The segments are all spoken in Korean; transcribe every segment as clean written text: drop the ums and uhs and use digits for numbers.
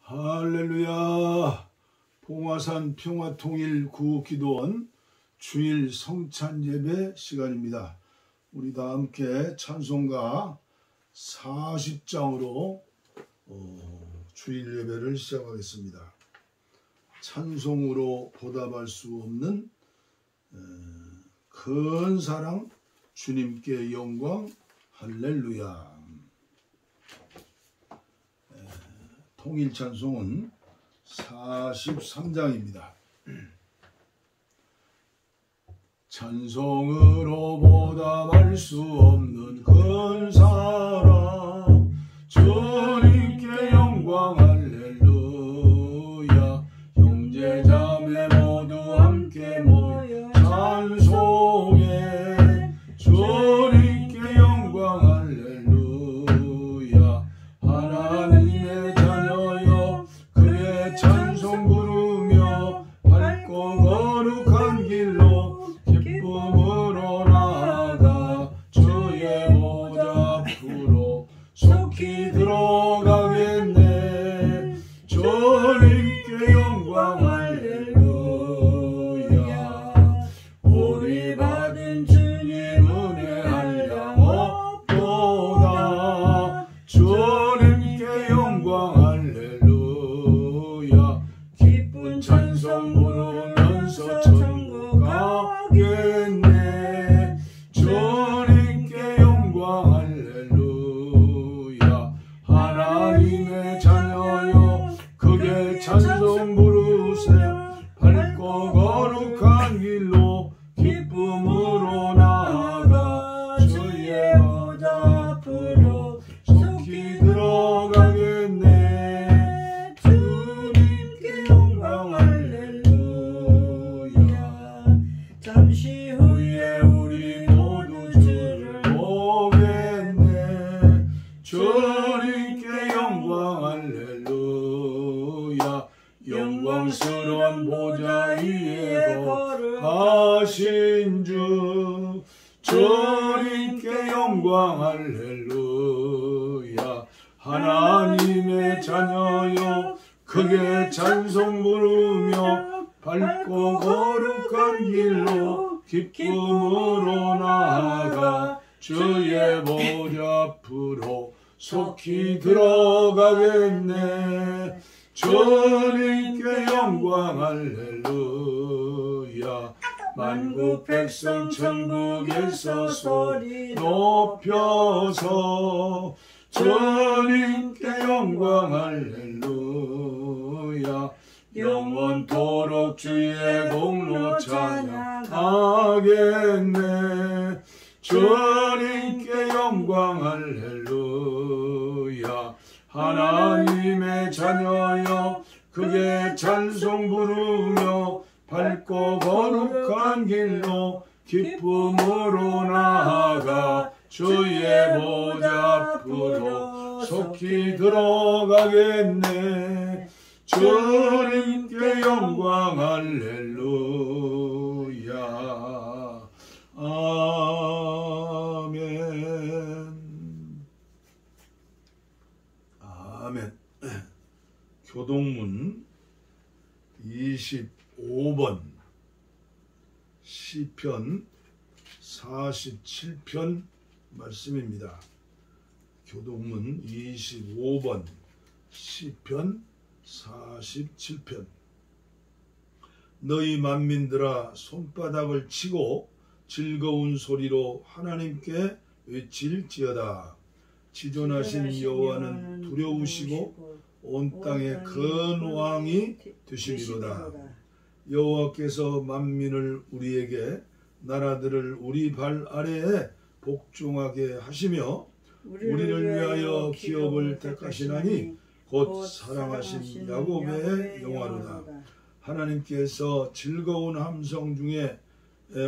할렐루야. 봉화산 평화통일 구기도원 주일 성찬예배 시간입니다. 우리 다 함께 찬송가 40장으로 주일 예배를 시작하겠습니다. 찬송으로 보답할 수 없는 큰 사랑, 주님께 영광, 할렐루야. 통일 찬송은 43장입니다. 찬송으로 보답할 수 없는 큰 사랑, 주님께 영광, 할렐루야. 형제자매 모두 함께 모여 찬송해, 주님께 영광, 할렐루야. 하나님의 자녀여 그의 찬송 부르며 밝고 거룩한 길로 기쁨으로 나아가 주의 보좌 앞으로 속히 들어가겠네. 주님께 영광, 할렐루야. 우리 받은 주님 은혜 한량 없도다. 주님께 영광, 할렐루야. 기쁜 찬송 부르면서 천국 가겠네. 주님께 영광, 할렐루야. 하나님의 자녀여 크게 찬송 부르세요. 밝고 거룩한 길로 기쁨으로 나아가 주의 보좌 앞으로 속히 들어가겠네. 주님께 영광, 할렐루야. 잠시 후에 우리 모두 주를 보겠네. 주님께 영광, 할렐루야. 영광스러운 보좌 위에 거룩하신 주, 주님께 영광, 할렐루야. 하나님의 자녀여 크게 찬송 부르며 밝고 거룩한 길로 기쁨으로 나아가 주의 보좌 앞으로 속히 들어가겠네. 주님께 영광, 할렐루야. 만국 백성 천국에서 소리 높여서 주님께 영광, 할렐루야. 영원토록 주의 공로 찬양하겠네. 주님께 영광, 할렐루야. 하나님의 자녀여 크게 찬송 부르며 밝고 거룩한 길로 기쁨으로 나아가 주의 보좌 앞으로 속히 들어가겠네. 주님께 영광, 할렐루야. 아멘. 아멘. 교동문 25번 시편 47편 말씀입니다. 교동문 25번 시편 47편. 너희 만민들아 손바닥을 치고 즐거운 소리로 하나님께 외칠지어다. 지존하신 여호와는 두려우시고 온 땅의 큰 왕이 되시리로다. 여호와께서 만민을 우리에게, 나라들을 우리 발 아래에 복종하게 하시며 우리를 위하여 기업을 택하시나니 곧 사랑하신 야곱의 영화로다. 하나님께서 즐거운 함성 중에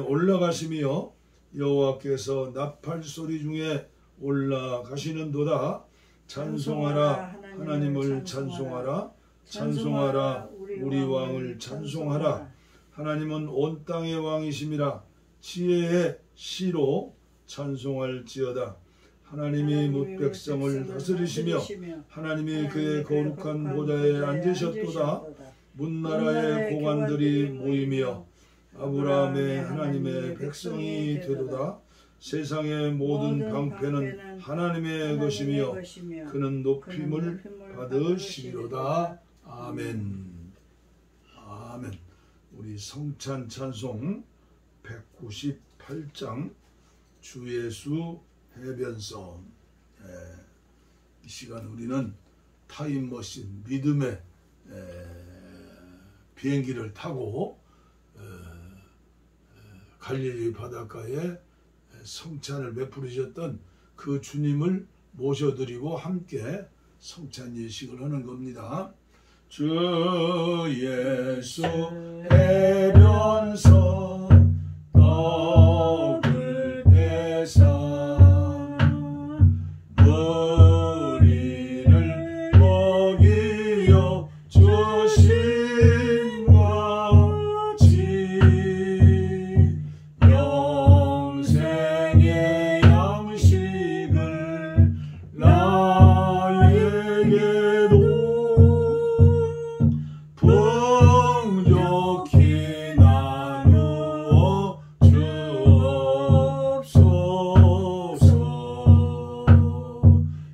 올라가시며 여호와께서 나팔 소리 중에 올라가시는도다. 찬송하라, 하나님을 찬송하라. 찬송하라, 우리 왕을 찬송하라. 하나님은 온 땅의 왕이심이라. 지혜의 시로 찬송할지어다. 하나님이 뭇 백성을 다스리시며 하나님이 그의 거룩한 보좌에 앉으셨도다. 문나라의 고관들이 모이며 아브라함의 하나님의 백성이 되도다. 세상의 모든 방패는 하나님의 것이며 그는 높임을 받으시리로다. 아멘. 아멘. 우리 성찬 찬송 198장 주 예수 해변선. 이 시간 우리는 타임머신 믿음의 비행기를 타고 갈릴리 바닷가에 성찬을 베푸르셨던 그 주님을 모셔드리고 함께 성찬 예식을 하는 겁니다. 주 예수 해변선 떡을 떼사 우리를 먹이어 주신 것이 영생의 양식을 나에게도 풍족히 나누어 주옵소서.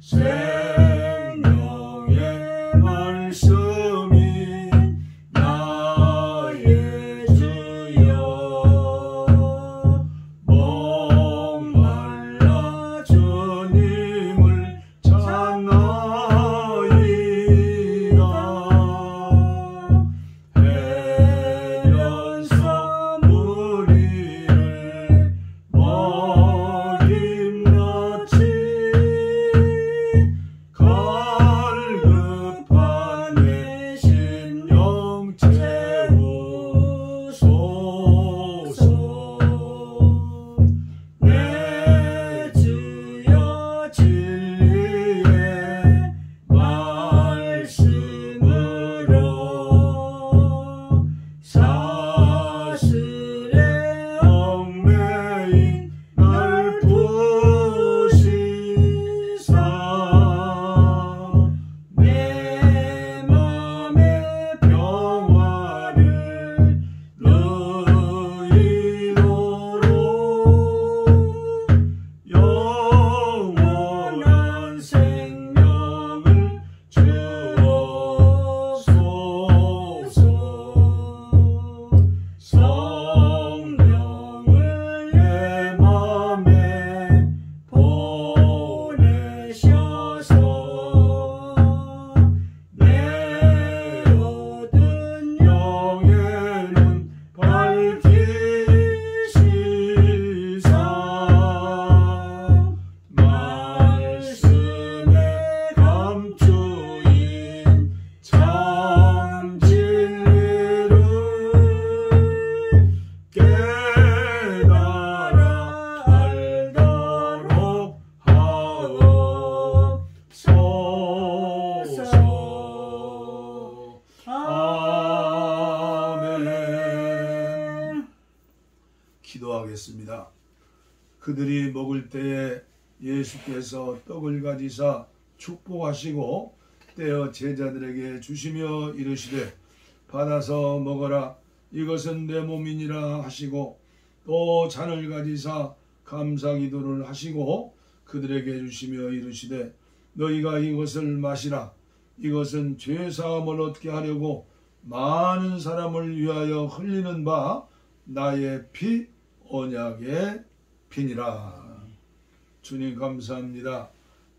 생명의 말씀이 나의 주여 목말라 주님을 찾나이다. 해변서 우리를 먹임같이 갈급한 내 심령 채우소서. 내 주여 진리의 말씀으로 사슬에 얽매인 날 부시사 내 맘의 평화를 누리도록 영원한 생명을 주옵소서. 성령을 내 맘에 보내셔서 내 모든 영의 눈 밝히시사 말씀에 감추인 참 진리를 깨달아 알도록 하옵소서. 아멘. 기도하겠습니다. 그들이 먹을 때에 예수께서 떡을 가지사 축복하시고 떼어 제자들에게 주시며 이르시되 받아서 먹어라 이것은 내 몸이니라 하시고 또 잔을 가지사 감사기도를 하시고 그들에게 주시며 이르시되 너희가 이것을 마시라 이것은 죄사함을 얻게 하려고 많은 사람을 위하여 흘리는 바 나의 피 언약의 피니라. 주님 감사합니다.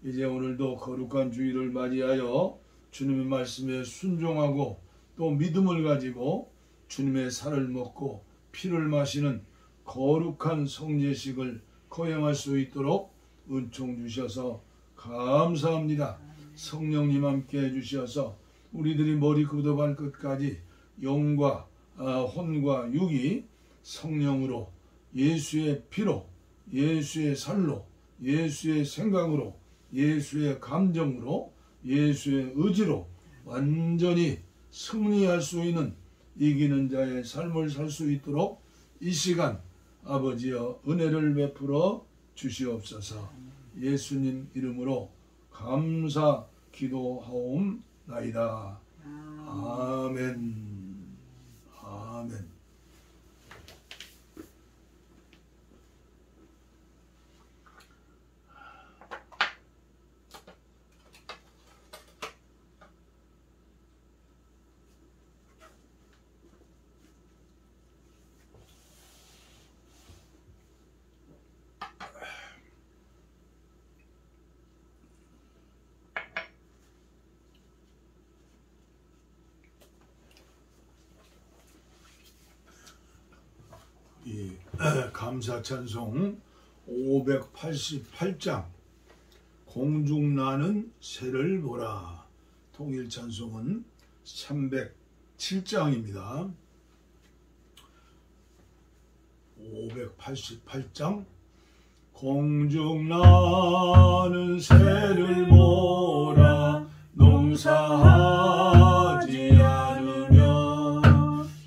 이제 오늘도 거룩한 주일을 맞이하여 주님의 말씀에 순종하고 또 믿음을 가지고 주님의 살을 먹고 피를 마시는 거룩한 성례식을 거행할 수 있도록 은총 주셔서 감사합니다. 성령님 함께 해주셔서 우리들이 머리부터 발끝까지 영과 혼과 육이 성령으로 예수의 피로 예수의 살로 예수의 생각으로 예수의 감정으로 예수의 의지로 완전히 승리할 수 있는 이기는 자의 삶을 살 수 있도록 이 시간 아버지여 은혜를 베풀어 주시옵소서. 예수님 이름으로 감사 기도하옵나이다. 아멘. 아멘. 이 감사 찬송 588장 공중나는 새를 보라. 통일 찬송은 307장입니다. 588장 공중나는 새를 보라. 농사하지 않으며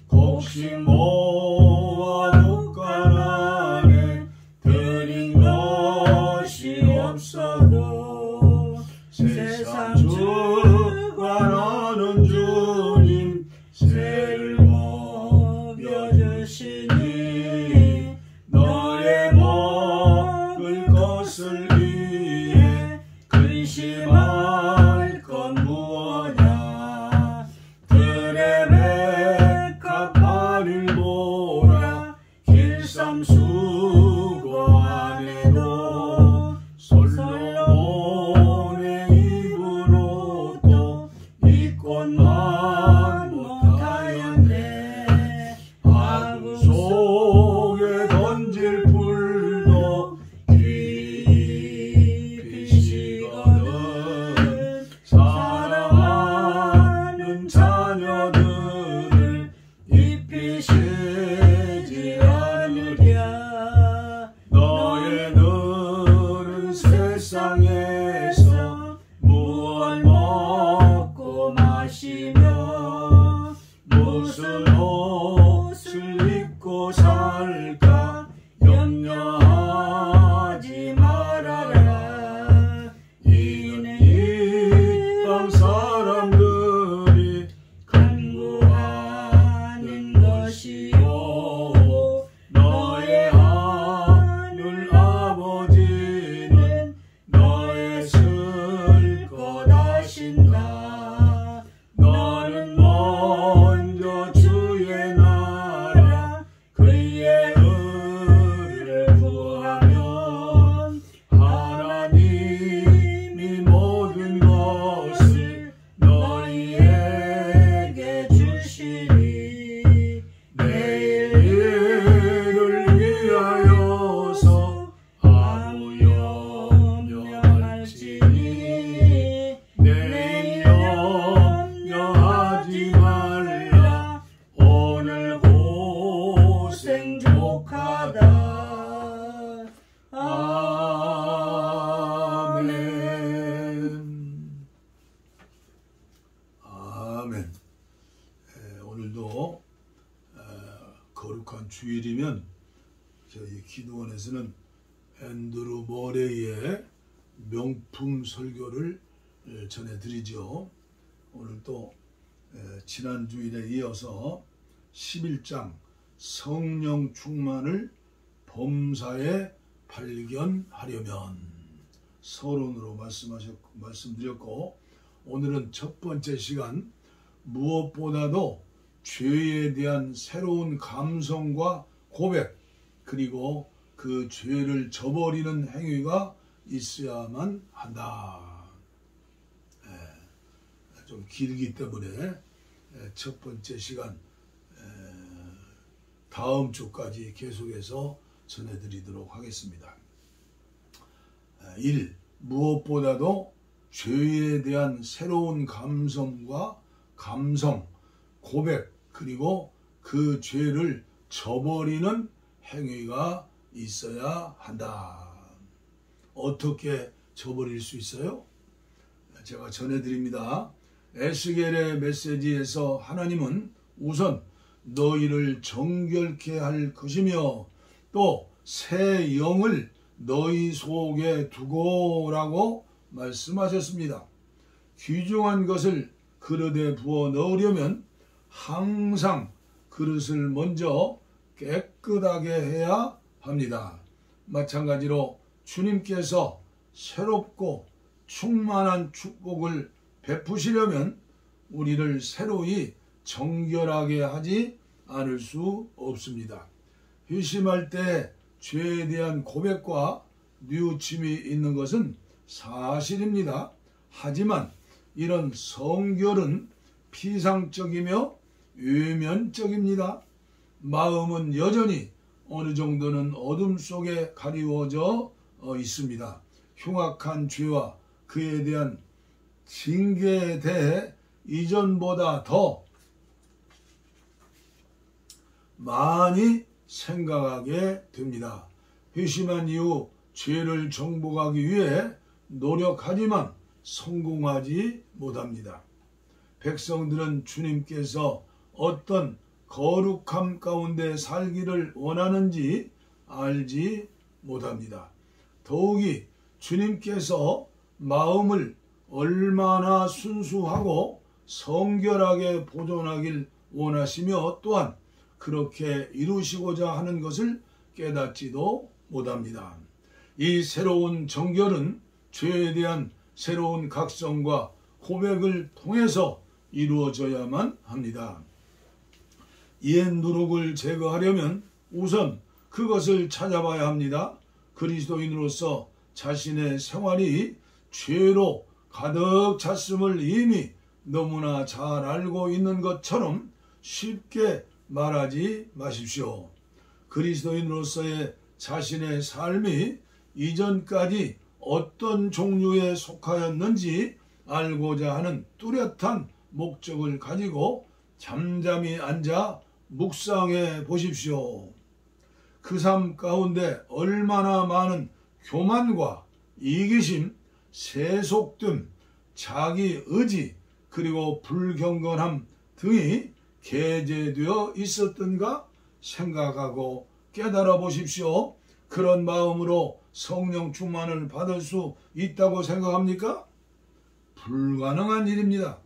곡식 모아 묵간 안에 들인 것이 없어도 세상 주관하는 주님 새를 먹여주시니 너의 먹을 것을 위해 근심할 건 무엇냐. 들의 백합화를 보라. 길쌈 수고 안 해도 솔로몬의 입은 옷도 입고만 못하였네. 아구 속에 던질 풀도 깊이 식거든. 사랑하는 자녀들을 입히 쉬지 않으랴. 너희들은 세상에서 무엇 먹고 마시며 무슨 옷을 입고 살까 염려하지 말아라. 이는 이 땅 사람들이 간구하는 것이요 너의 하늘 아버지는 너의 쓸 것 아신다. 너는 먼저 주의 나라 그의 의를 구하면 하나님이 모든 것을 너희에게 주시리. 내일 일을 위하여서 아무 염려할지니 내일 염려하지 말라. 오늘 고생 족하다. 아멘. 아멘. 오늘도 거룩한 주일이면 저희 기도원에서는 앤드루 머레이의 명품 설교를 전해드리죠. 오늘 또 지난 주일에 이어서 11장 성령 충만을 범사에 발견하려면 서론으로 말씀드렸고, 오늘은 첫 번째 시간 무엇보다도 죄에 대한 새로운 감성과 고백, 그리고 그 죄를 저버리는 행위가 있어야만 한다. 좀 길기 때문에 첫 번째 시간 다음 주까지 계속해서 전해드리도록 하겠습니다. 1. 무엇보다도 죄에 대한 새로운 감성과 고백, 그리고 그 죄를 저버리는 행위가 있어야 한다. 어떻게 저버릴 수 있어요? 제가 전해드립니다. 에스겔의 메시지에서 하나님은 우선 너희를 정결케 할 것이며 또 새 영을 너희 속에 두고라고 말씀하셨습니다. 귀중한 것을 그릇에 부어 넣으려면 항상 그릇을 먼저 깨끗하게 해야 합니다. 마찬가지로 주님께서 새롭고 충만한 축복을 베푸시려면 우리를 새로이 정결하게 하지 않을 수 없습니다. 회심할 때 죄에 대한 고백과 뉘우침이 있는 것은 사실입니다. 하지만 이런 성결은 피상적이며 외면적입니다. 마음은 여전히 어느 정도는 어둠 속에 가리워져 있습니다. 흉악한 죄와 그에 대한 징계에 대해 이전보다 더 많이 생각하게 됩니다. 회심한 이후 죄를 정복하기 위해 노력하지만 성공하지 못합니다. 백성들은 주님께서 어떤 거룩함 가운데 살기를 원하는지 알지 못합니다. 더욱이 주님께서 마음을 얼마나 순수하고 성결하게 보존하길 원하시며 또한 그렇게 이루시고자 하는 것을 깨닫지도 못합니다. 이 새로운 정결은 죄에 대한 새로운 각성과 고백을 통해서 이루어져야만 합니다. 옛 누룩을 제거하려면 우선 그것을 찾아봐야 합니다. 그리스도인으로서 자신의 생활이 죄로 가득 찼음을 이미 너무나 잘 알고 있는 것처럼 쉽게 말하지 마십시오. 그리스도인으로서의 자신의 삶이 이전까지 어떤 종류에 속하였는지 알고자 하는 뚜렷한 목적을 가지고 잠잠히 앉아 묵상해 보십시오. 그 삶 가운데 얼마나 많은 교만과 이기심, 세속됨, 자기 의지, 그리고 불경건함 등이 게재되어 있었던가 생각하고 깨달아 보십시오. 그런 마음으로 성령 충만을 받을 수 있다고 생각합니까? 불가능한 일입니다.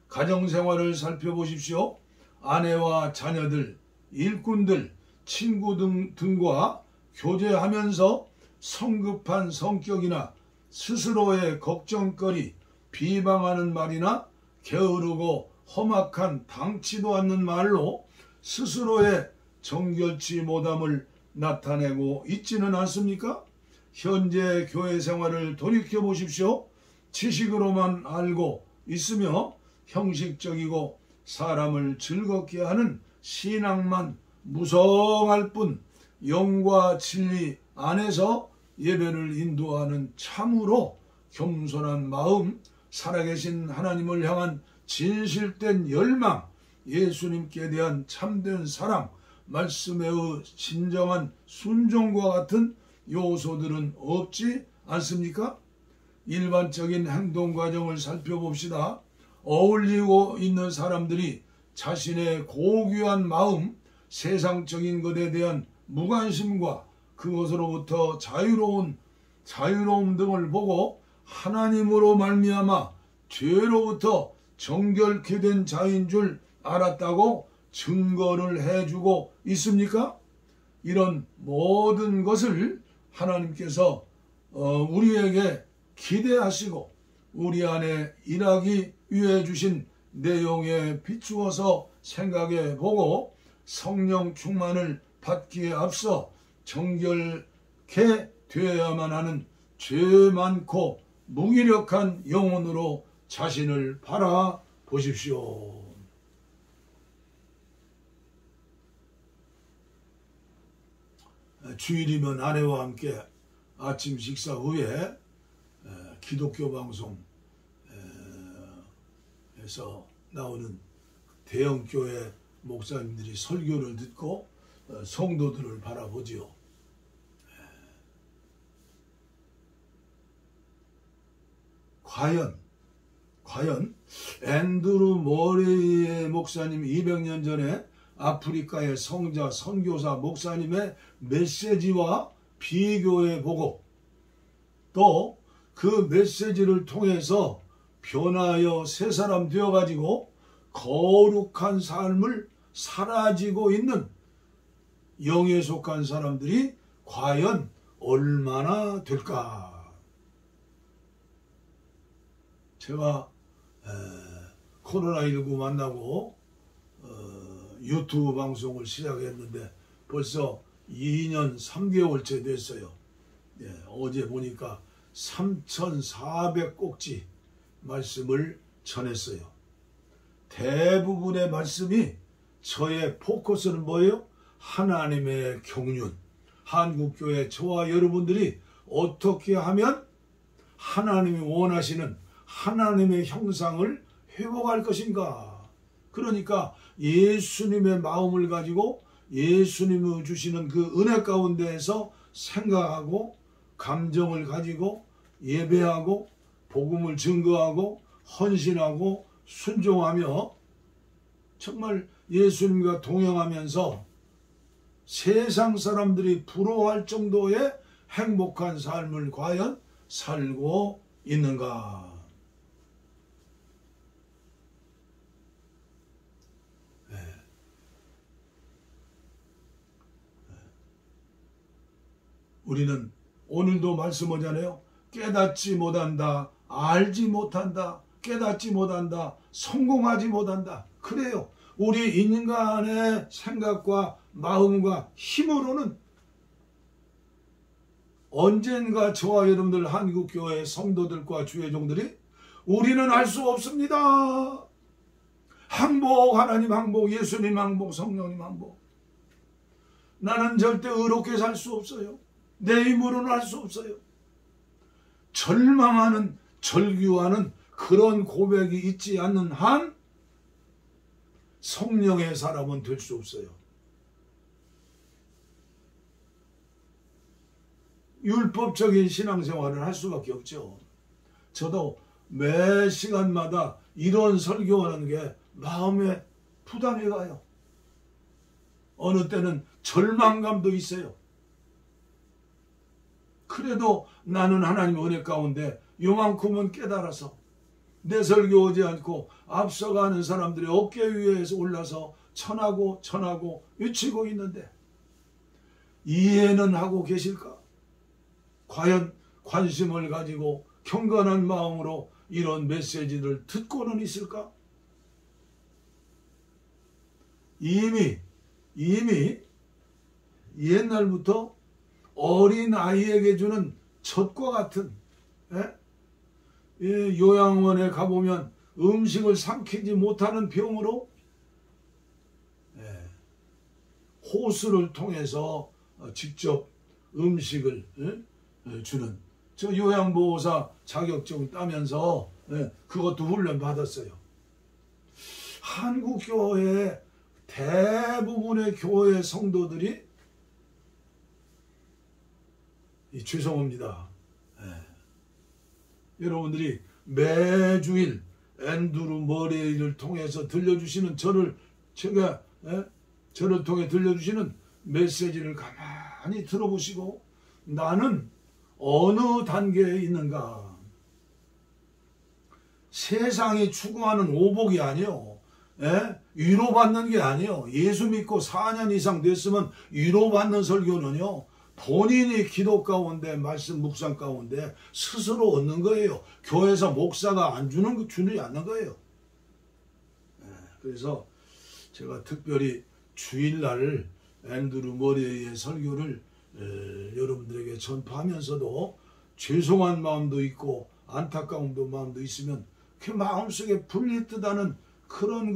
가정생활을 살펴보십시오. 아내와 자녀들, 일꾼들, 친구 등과 교제하면서 성급한 성격이나 스스로의 걱정거리, 비방하는 말이나 게으르고 험악한 당치도 않는 말로 스스로의 정결치 못함을 나타내고 있지는 않습니까? 현재 교회 생활을 돌이켜 보십시오. 지식으로만 알고 있으며 형식적이고 사람을 즐겁게 하는 신앙만 무성할 뿐 영과 진리 안에서 예배를 인도하는 참으로 겸손한 마음, 살아계신 하나님을 향한 진실된 열망, 예수님께 대한 참된 사랑, 말씀의 진정한 순종과 같은 요소들은 없지 않습니까? 일반적인 행동 과정을 살펴봅시다. 어울리고 있는 사람들이 자신의 고귀한 마음, 세상적인 것에 대한 무관심과 그것으로부터 자유로움 등을 보고 하나님으로 말미암아 죄로부터 정결케 된 자인 줄 알았다고 증거를 해주고 있습니까? 이런 모든 것을 하나님께서 우리에게 기대하시고 우리 안에 일하기 위해 주신 내용에 비추어서 생각해 보고 성령 충만을 받기에 앞서 정결케 되어야만 하는 죄 많고 무기력한 영혼으로 자신을 바라보십시오. 주일이면 아내와 함께 아침 식사 후에 기독교 방송에서 나오는 대형교회 목사님들이 설교를 듣고 성도들을 바라보지요. 과연 앤드루 머레이 목사님 200년 전에 아프리카의 성자 선교사 목사님의 메시지와 비교해 보고 또 그 메시지를 통해서 변하여 새 사람 되어가지고 거룩한 삶을 사라지고 있는 영에 속한 사람들이 과연 얼마나 될까? 제가 코로나19 만나고 유튜브 방송을 시작했는데 벌써 2년 3개월째 됐어요. 어제 보니까 3,400꼭지 말씀을 전했어요. 대부분의 말씀이 저의 포커스는 뭐예요? 하나님의 경륜. 한국교회 저와 여러분들이 어떻게 하면 하나님이 원하시는 하나님의 형상을 회복할 것인가. 그러니까 예수님의 마음을 가지고 예수님이 주시는 그 은혜 가운데에서 생각하고 감정을 가지고 예배하고 복음을 증거하고 헌신하고 순종하며 정말 예수님과 동행하면서 세상 사람들이 부러워할 정도의 행복한 삶을 과연 살고 있는가? 우리는 오늘도 말씀하잖아요. 깨닫지 못한다, 알지 못한다, 깨닫지 못한다, 성공하지 못한다. 그래요. 우리 인간의 생각과 마음과 힘으로는 언젠가 저와 여러분들 한국교회 성도들과 주의 종들이 우리는 할 수 없습니다. 항복, 하나님 항복, 예수님 항복, 성령님 항복. 나는 절대 의롭게 살 수 없어요. 내 힘으로는 할 수 없어요. 절망하는, 절규하는 그런 고백이 있지 않는 한 성령의 사람은 될 수 없어요. 율법적인 신앙생활을 할 수밖에 없죠. 저도 매 시간마다 이런 설교하는 게 마음에 부담이 가요. 어느 때는 절망감도 있어요. 그래도 나는 하나님의 은혜 가운데 요만큼은 깨달아서 내 설교 오지 않고 앞서가는 사람들의 어깨 위에서 올라서 천하고 외치고 있는데 이해는 하고 계실까? 과연 관심을 가지고 경건한 마음으로 이런 메시지를 듣고는 있을까? 이미 옛날부터 어린 아이에게 주는 젖과 같은 요양원에 가보면 음식을 삼키지 못하는 병으로 호수를 통해서 직접 음식을 주는 저 요양보호사 자격증 따면서 그것도 훈련 받았어요. 한국교회 대부분의 교회 성도들이 죄송합니다. 여러분들이 매주일 앤드루 머레이를 통해서 들려주시는 저를 통해 들려주시는 메시지를 가만히 들어보시고 나는 어느 단계에 있는가? 세상이 추구하는 오복이 아니요. 위로받는 게 아니요. 예수 믿고 4년 이상 됐으면 위로받는 설교는요. 본인이 기도 가운데 말씀 묵상 가운데 스스로 얻는 거예요. 교회에서 목사가 안 주지 않는 거예요. 그래서 제가 특별히 주일날 앤드루 머레이의 설교를 여러분들에게 전파하면서도 죄송한 마음도 있고 안타까운 마음도 있으면 그 마음속에 불리듯하는 그런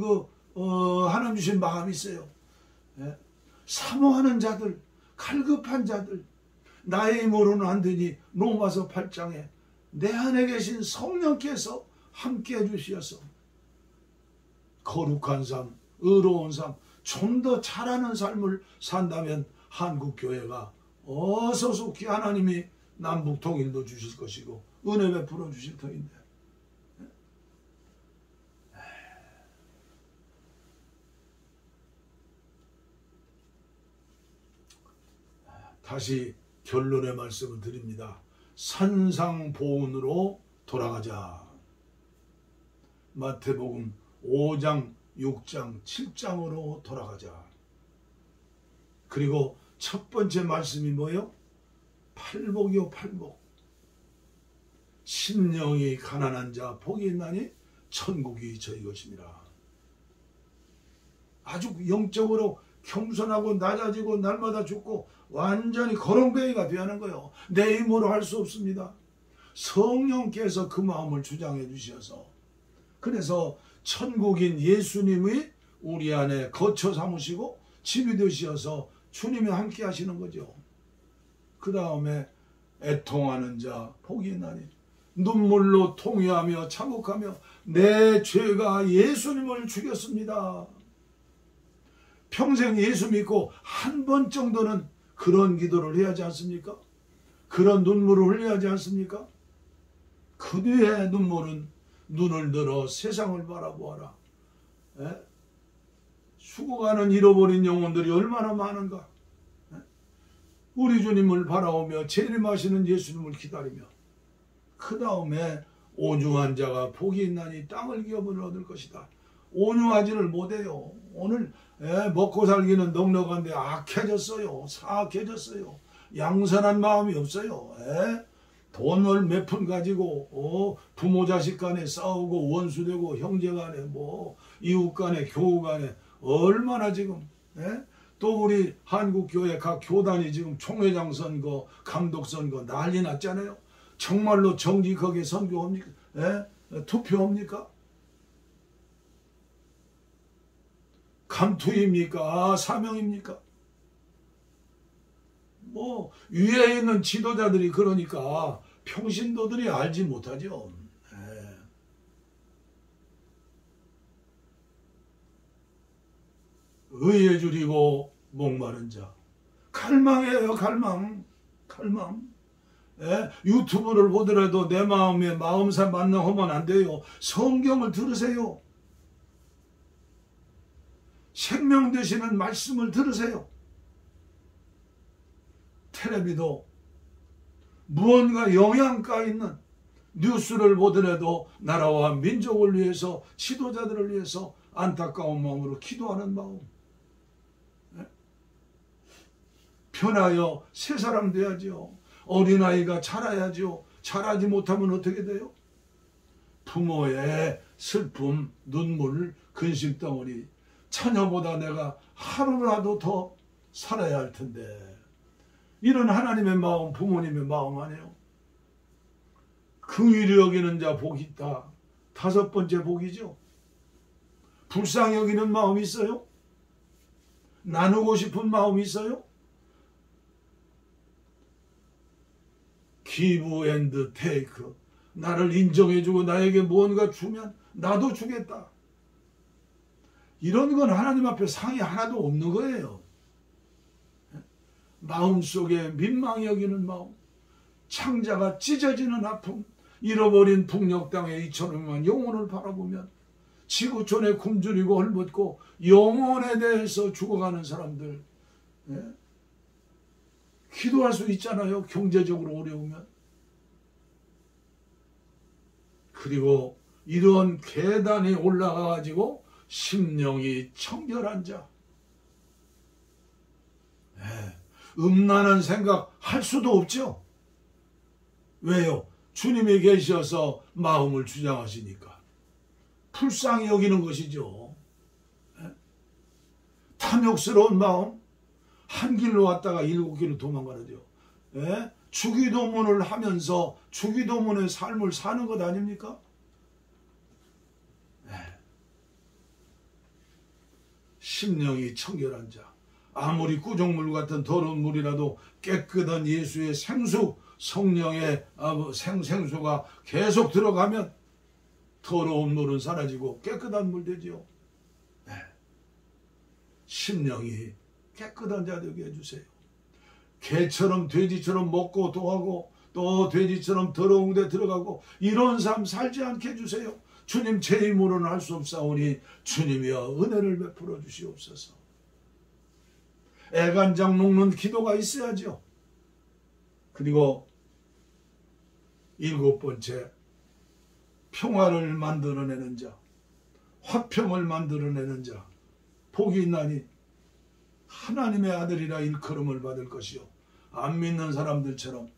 하나님 주신 마음이 있어요. 사모하는 자들, 갈급한 자들, 나의 힘으로는 안 되니 로마서 8장에 내 안에 계신 성령께서 함께 해주시어서 거룩한 삶, 의로운 삶, 좀 더 잘하는 삶을 산다면 한국교회가 어서 속히 하나님이 남북 통일도 주실 것이고 은혜 베풀어 주실 터인데 다시 결론의 말씀을 드립니다. 산상보훈으로 돌아가자. 마태복음 5장, 6장, 7장으로 돌아가자. 그리고 첫 번째 말씀이 뭐예요? 팔복이요, 팔복. 심령이 가난한 자 복이 있나니 천국이 저희 것입니다. 아주 영적으로 겸손하고 낮아지고 날마다 죽고 완전히 거렁뱅이가 되는 거예요. 내 힘으로 할 수 없습니다. 성령께서 그 마음을 주장해 주셔서, 그래서 천국인 예수님이 우리 안에 거처 삼으시고 집이 되셔서 주님이 함께 하시는 거죠. 그 다음에 애통하는 자 복이 있나니, 눈물로 통회하며 참혹하며 내 죄가 예수님을 죽였습니다. 평생 예수 믿고 한 번 정도는 그런 기도를 해야 하지 않습니까? 그런 눈물을 흘려야 하지 않습니까? 그 뒤에 눈물은 눈을 들어 세상을 바라보아라. 죽어가는 잃어버린 영혼들이 얼마나 많은가. 우리 주님을 바라오며 재림하시는 예수님을 기다리며, 그 다음에 온유한 자가 복이 있나니 땅을 기업을 얻을 것이다. 온유하지를 못해요. 오늘 먹고 살기는 넉넉한데 악해졌어요. 사악해졌어요. 양선한 마음이 없어요. 돈을 몇 푼 가지고 부모 자식 간에 싸우고 원수되고 형제 간에 뭐 이웃 간에 교우 간에 얼마나 지금 또 우리 한국교회 각 교단이 지금 총회장 선거, 감독 선거 난리 났잖아요. 정말로 정직하게 선교합니까? 투표합니까? 감투입니까? 사명입니까? 뭐 위에 있는 지도자들이 그러니까 평신도들이 알지 못하죠. 의에 줄이고 목마른 자, 갈망이에요. 갈망. 유튜브를 보더라도 내 마음에 마음사 만나하면 안 돼요. 성경을 들으세요. 생명 되시는 말씀을 들으세요. 텔레비도 무언가 영양가 있는 뉴스를 보더라도 나라와 민족을 위해서, 지도자들을 위해서 안타까운 마음으로 기도하는 마음. 변하여 새 사람 돼야죠. 어린아이가 자라야죠. 자라지 못하면 어떻게 돼요? 부모의 슬픔, 눈물, 근심덩어리. 처녀보다 내가 하루라도 더 살아야 할 텐데. 이런 하나님의 마음, 부모님의 마음 아니에요? 긍휼히 여기는 자 복이 있다. 다섯 번째 복이죠. 불쌍히 여기는 마음이 있어요? 나누고 싶은 마음이 있어요? give and take. 나를 인정해주고 나에게 무언가 주면 나도 주겠다. 이런 건 하나님 앞에 상이 하나도 없는 거예요. 마음속에 민망히 여기는 마음, 창자가 찢어지는 아픔, 잃어버린 북녘 땅의 2,500만 영혼을 바라보면 지구촌에 굶주리고 헐벗고 영혼에 대해서 죽어가는 사람들, 기도할 수 있잖아요. 경제적으로 어려우면. 그리고 이런 계단에 올라가 가지고 심령이 청결한 자, 음란한 생각 할 수도 없죠. 왜요? 주님이 계셔서 마음을 주장하시니까. 불쌍히 여기는 것이죠. 탐욕스러운 마음, 한 길로 왔다가 7길로 도망가죠. 주기도문을 하면서 주기도문의 삶을 사는 것 아닙니까? 심령이 청결한 자, 아무리 구정물 같은 더러운 물이라도 깨끗한 예수의 생수, 성령의 생수가 계속 들어가면 더러운 물은 사라지고 깨끗한 물 되지요. 심령이 깨끗한 자 되게 해주세요. 개처럼 돼지처럼 먹고 도하고 또 돼지처럼 더러운 데 들어가고 이런 삶 살지 않게 해주세요. 주님, 제 힘으로는 할 수 없사오니 주님이여 은혜를 베풀어 주시옵소서. 애간장 녹는 기도가 있어야죠. 그리고 7번째, 평화를 만들어내는 자, 화평을 만들어내는 자, 복이 있나니 하나님의 아들이라 일컬음을 받을 것이요. 안 믿는 사람들처럼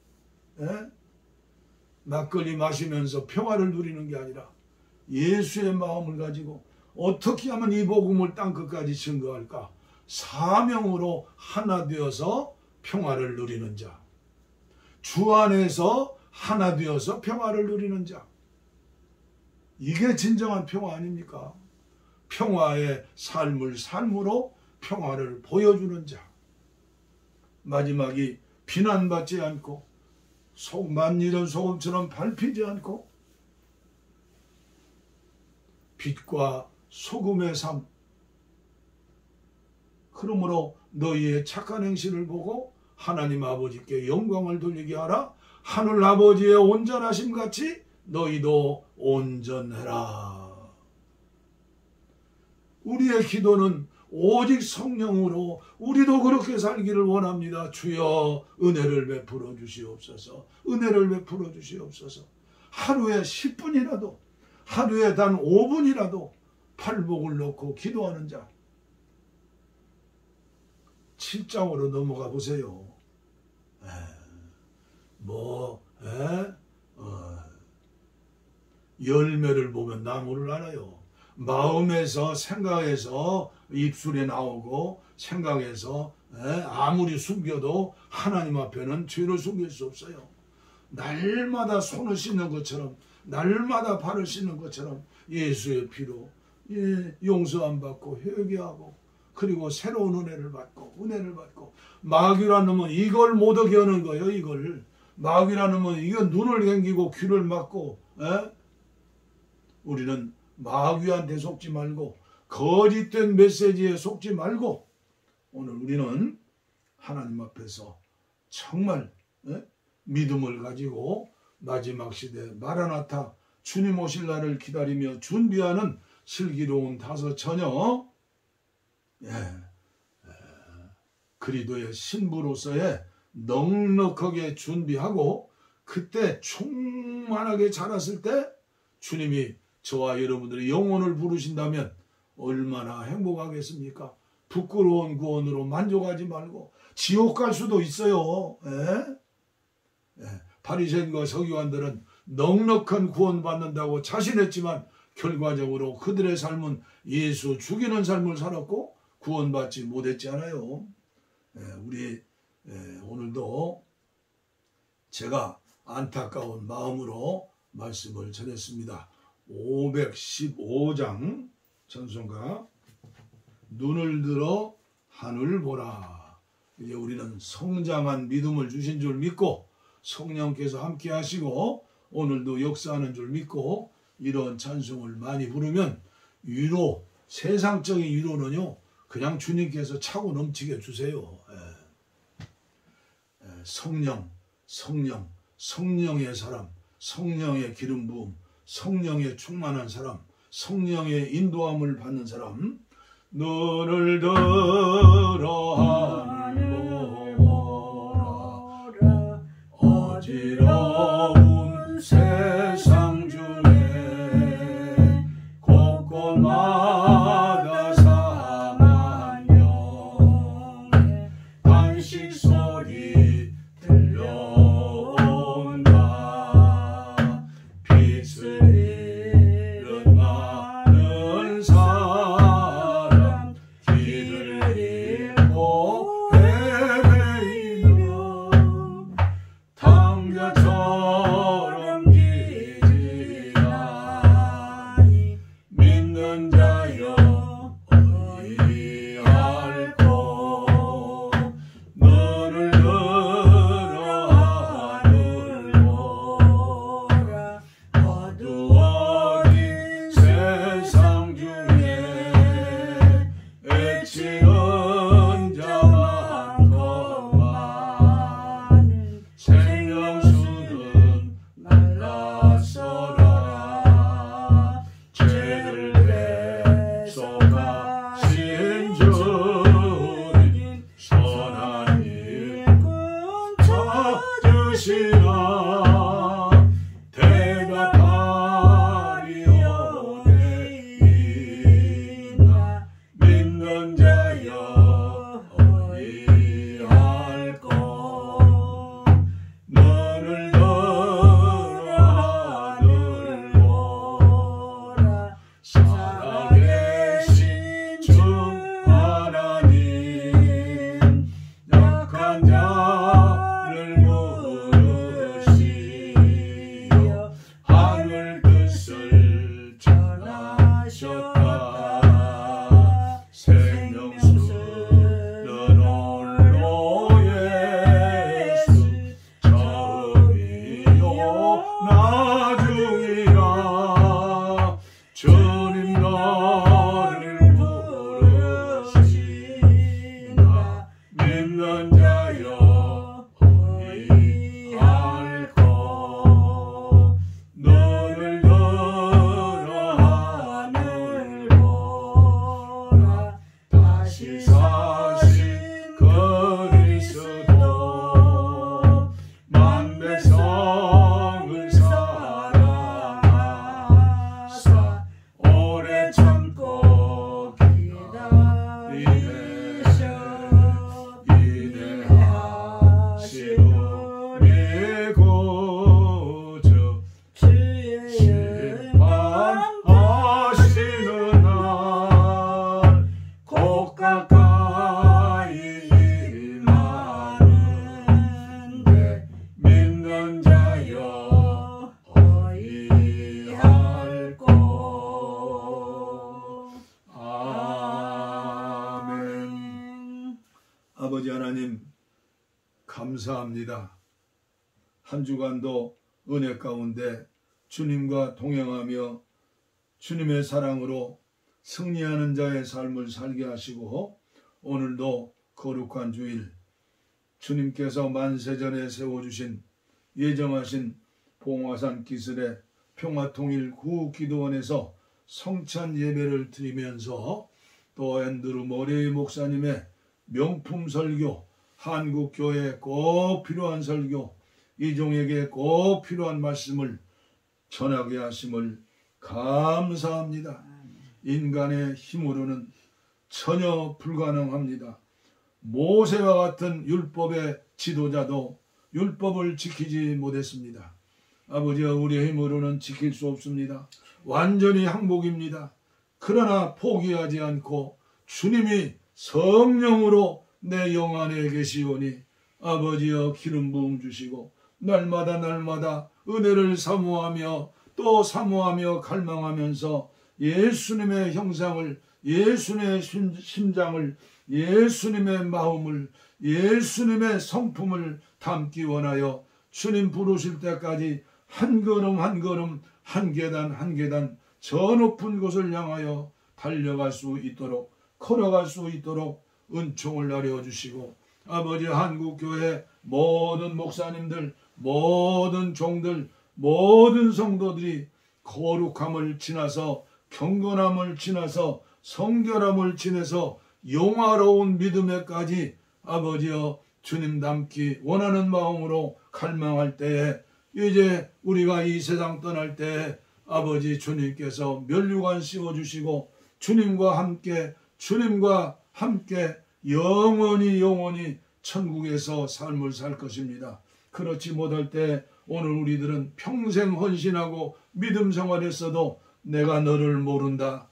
막걸리 마시면서 평화를 누리는 게 아니라 예수의 마음을 가지고 어떻게 하면 이 복음을 땅끝까지 증거할까? 사명으로 하나 되어서 평화를 누리는 자, 주 안에서 하나 되어서 평화를 누리는 자, 이게 진정한 평화 아닙니까? 평화의 삶으로 평화를 보여주는 자, 마지막이 비난받지 않고 만일은 소금처럼 밟히지 않고 빛과 소금의 삶, 그러므로 너희의 착한 행실을 보고 하나님 아버지께 영광을 돌리게 하라. 하늘 아버지의 온전하심 같이 너희도 온전해라. 우리의 기도는 오직 성령으로 우리도 그렇게 살기를 원합니다. 주여 은혜를 베풀어 주시옵소서. 은혜를 베풀어 주시옵소서. 하루에 10분이라도, 하루에 단 5분이라도 팔복을 놓고 기도하는 자, 7장으로 넘어가 보세요. 열매를 보면 나무를 알아요. 마음에서, 생각에서 입술에 나오고, 생각에서 아무리 숨겨도 하나님 앞에는 죄를 숨길 수 없어요. 날마다 손을 씻는 것처럼, 날마다 발을 씻는 것처럼 예수의 피로 용서 안 받고 회개하고, 그리고 새로운 은혜를 받고 마귀라는 놈은 이걸 못 어게 하는 거예요. 이걸 마귀라는 놈은 이거 눈을 감기고 귀를 막고, 우리는 마귀한테 속지 말고 거짓된 메시지에 속지 말고 오늘 우리는 하나님 앞에서 정말 믿음을 가지고 마지막 시대 마라나타 주님 오실 날을 기다리며 준비하는 슬기로운 다섯 처녀, 그리스도의 신부로서의 넉넉하게 준비하고 그때 충만하게 자랐을 때 주님이 저와 여러분들의 영혼을 부르신다면 얼마나 행복하겠습니까? 부끄러운 구원으로 만족하지 말고 지옥 갈 수도 있어요. 바리새인과 서기관들은 넉넉한 구원 받는다고 자신했지만 결과적으로 그들의 삶은 예수 죽이는 삶을 살았고 구원받지 못했지 않아요. 우리 오늘도 제가 안타까운 마음으로 말씀을 전했습니다. 515장 찬송가 눈을 들어 하늘 보라. 이제 우리는 성장한 믿음을 주신 줄 믿고 성령께서 함께 하시고 오늘도 역사하는 줄 믿고 이런 찬송을 많이 부르면 위로, 세상적인 위로는요 그냥 주님께서 차고 넘치게 주세요. 성령의 사람, 성령의 기름 부음, 성령의 충만한 사람, 성령의 인도함을 받는 사람, 눈을 들어 하늘 보라. 어지러운 세상 중에 곳곳마다 상한 영의 간식 소리 들려온다. 빛을 잃은 많은 사람, 길을 잃고 헤매이며 당겨 아버지 하나님 감사합니다. 한 주간도 은혜 가운데 주님과 동행하며 주님의 사랑으로 승리하는 자의 삶을 살게 하시고 오늘도 거룩한 주일 주님께서 만세전에 세워주신 예정하신 봉화산 기슬의 평화통일 구기도원에서 성찬 예배를 드리면서 또 앤드루 모레이 목사님의 명품 설교, 한국교회에 꼭 필요한 설교, 이종에게 꼭 필요한 말씀을 전하게 하심을 감사합니다. 인간의 힘으로는 전혀 불가능합니다. 모세와 같은 율법의 지도자도 율법을 지키지 못했습니다. 아버지여, 우리의 힘으로는 지킬 수 없습니다. 완전히 항복입니다. 그러나 포기하지 않고 주님이 성령으로 내 영 안에 계시오니 아버지여 기름 부음 주시고 날마다 은혜를 사모하며 또 사모하며 갈망하면서 예수님의 형상을, 예수님의 심장을, 예수님의 마음을, 예수님의 성품을 담기 원하여 주님 부르실 때까지 한 걸음 한 걸음, 한 계단 한 계단 저 높은 곳을 향하여 달려갈 수 있도록, 걸어갈 수 있도록 은총을 내려주시고 아버지 한국교회 모든 목사님들, 모든 종들, 모든 성도들이 거룩함을 지나서 경건함을 지나서 성결함을 지나서 영화로운 믿음에까지 아버지여 주님 닮기 원하는 마음으로 갈망할 때에 이제 우리가 이 세상 떠날 때에 아버지 주님께서 면류관 씌워주시고 주님과 함께 영원히 천국에서 삶을 살 것입니다. 그렇지 못할 때 오늘 우리들은 평생 헌신하고 믿음 생활했어도 내가 너를 모른다.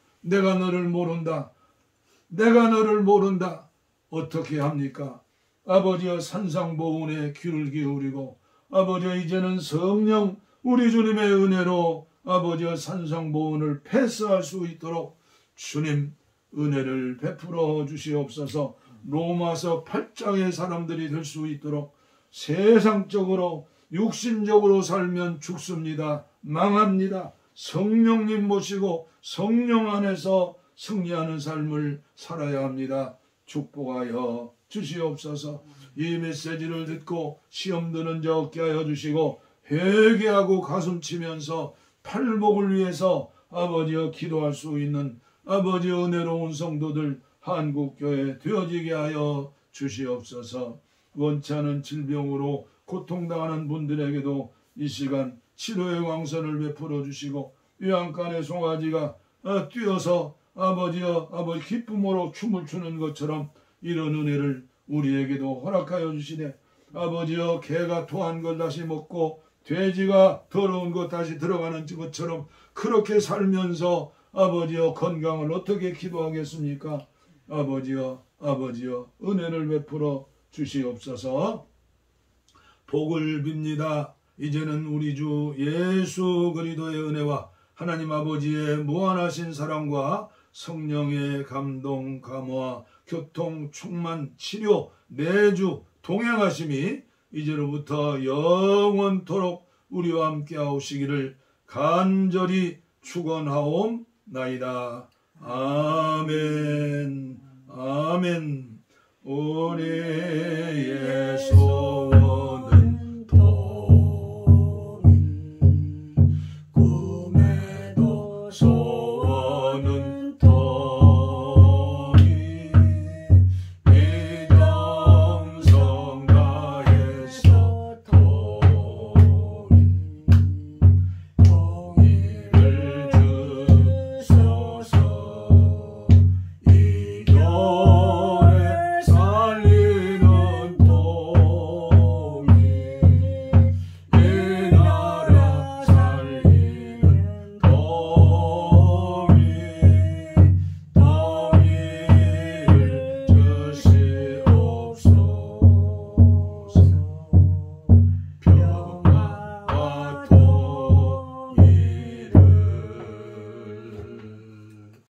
어떻게 합니까? 아버지여 산상보훈에 귀를 기울이고 아버지여 이제는 성령 우리 주님의 은혜로 아버지여 산상보훈을 패스할 수 있도록 주님 은혜를 베풀어 주시옵소서. 로마서 8장의 사람들이 될 수 있도록 세상적으로 육신적으로 살면 죽습니다. 망합니다. 성령님 모시고 성령 안에서 승리하는 삶을 살아야 합니다. 축복하여 주시옵소서. 이 메시지를 듣고 시험 드는 자 없게 하여 주시고 회개하고 가슴치면서 팔복을 위해서 아버지여 기도할 수 있는 아버지 은혜로운 성도들 한국교회 되어지게 하여 주시옵소서. 원치 않은 질병으로 고통당하는 분들에게도 이 시간 치료의 광선을 베풀어 주시고 요양간의 송아지가 뛰어서 아버지 기쁨으로 춤을 추는 것처럼 이런 은혜를 우리에게도 허락하여 주시네. 아버지여 개가 토한 걸 다시 먹고 돼지가 더러운 것 다시 들어가는 것처럼 그렇게 살면서 아버지여 건강을 어떻게 기도하겠습니까? 아버지여 은혜를 베풀어 주시옵소서. 복을 빕니다. 이제는 우리 주 예수 그리스도의 은혜와 하나님 아버지의 무한하신 사랑과 성령의 감동, 감화, 교통, 충만, 치료, 내주, 동행하심이 이제로부터 영원토록 우리와 함께 하시기를 간절히 축원하옵나이다. 아멘. 우리